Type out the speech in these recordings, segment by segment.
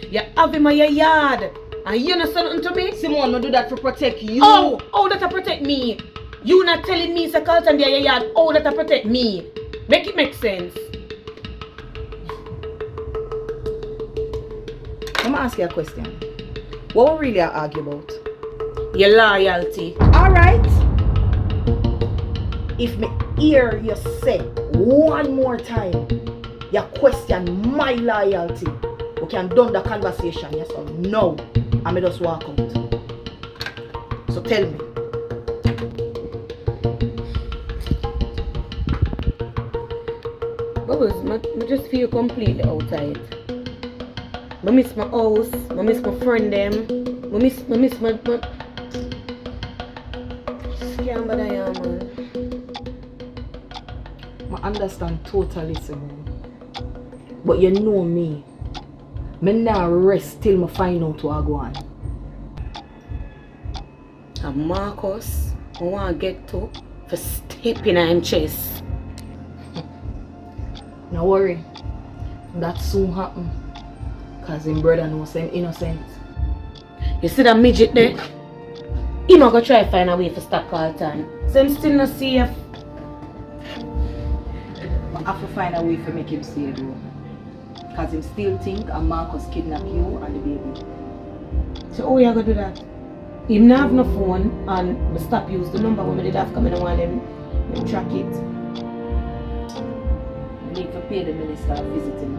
You have him on your yard. And you not say nothing to me? Simone, I do that to protect you. Oh, that to protect me? You not telling me say Carlton there your yard. Oh, that to protect me? Make it make sense. Let me ask you a question. What we really argue about? Your loyalty. Alright. If me hear you say one more time, you question my loyalty, we can done the conversation, yes or no? I may just walk out. So tell me. Bubbles, I just feel completely outside. I miss my house, I miss my friend them, I miss my scam but I am, man. I understand totally, Simone. But you know me. Me not rest till me find out what I go on. And Marcus, I want to get to for stepping on him chest. No worry. That soon happen. Cause him brother knows him innocent. You see that midget there? He might go try to find a way to stop Carlton. So him still not safe. I have to find a way to make him safe though. Cause him still think a Marcus kidnap you and the baby. So how you gonna do that? Him not have no phone and we stop use the number when we did have come in and want them track it. We need to pay the minister a visit him.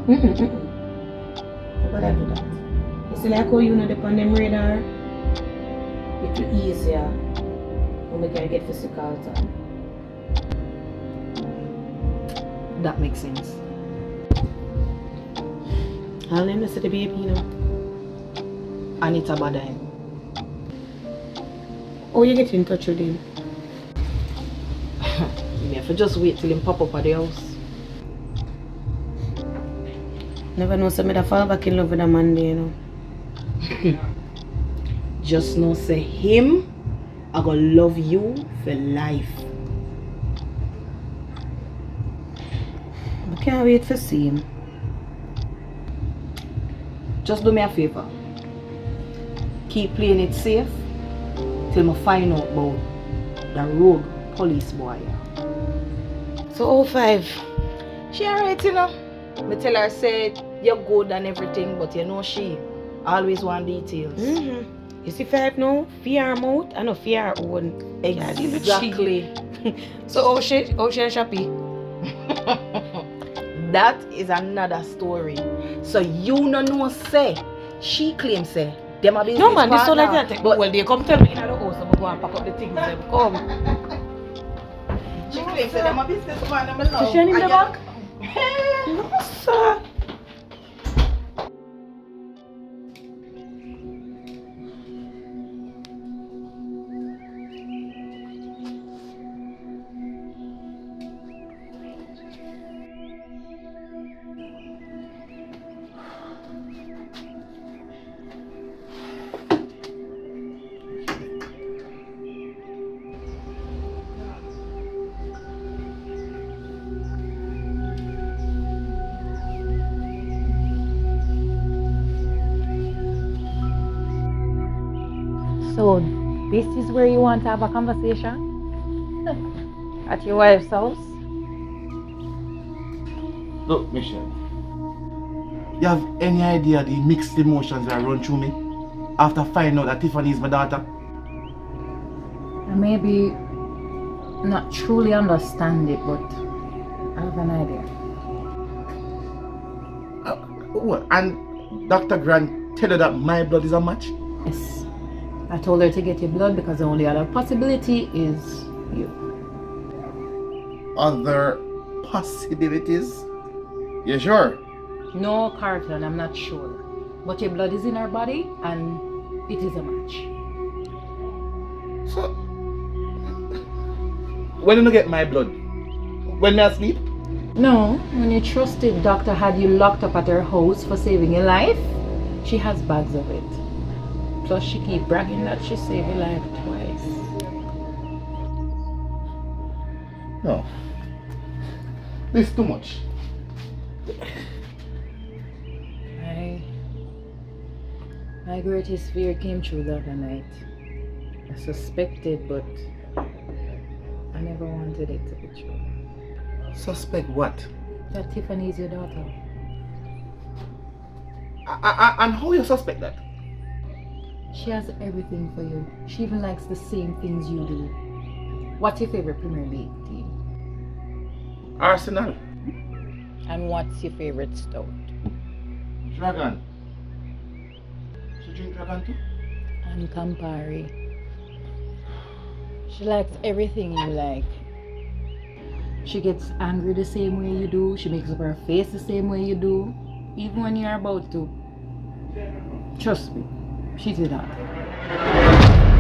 How about I do that? You see like how you know on them radar? It will easier when we can get to see Carlton. That makes sense. I'll name the city baby, you know. And it's about him. Oh, you get in touch with him? You have to just wait till him pop up at the house. Never know somebody that fall back in love with a man there, you know. Just know say him I gonna love you for life. I can't wait to see him. Just do me a favor. Keep playing it safe till I find out about the rogue police boy. So 05. She alright, you know. Me tell her say you're good and everything, but you know she always want details. You see 5 now? Fear her mouth, I know fear her own. Exactly. So how she happy? That is another story. So you no know say she claims say them a business No man, this so partner, like that. but Well, they come tell me in the house, I'm go and pack up the things. Them come. she claims say them a business partner. Me love. Is she in the back? No sir. So, this is where you want to have a conversation? At your wife's house? Look, Michelle. You have any idea the mixed emotions that run through me after finding out that Tiffany is my daughter? I maybe not truly understand it, but I have an idea. And Dr. Grant tell her that my blood is a match? Yes. I told her to get your blood because the only other possibility is you. Other possibilities? You sure? No, Carlton, I'm not sure. But your blood is in her body and it is a match. So, when you get my blood? When I sleep? No, when your trusted doctor had you locked up at her house for saving your life, she has bags of it. Plus she keep bragging that she saved your life twice. No. This is too much. My greatest fear came true the other night. I suspected, but I never wanted it to be true. Suspect what? That Tiffany is your daughter. And how you suspect that? She has everything for you. She even likes the same things you do. What's your favorite Premier League team? Arsenal. And what's your favorite stout? Dragon. She drink dragon too? And Campari. She likes everything you like. She gets angry the same way you do. She makes up her face the same way you do. Even when you're about to. Trust me, she did that.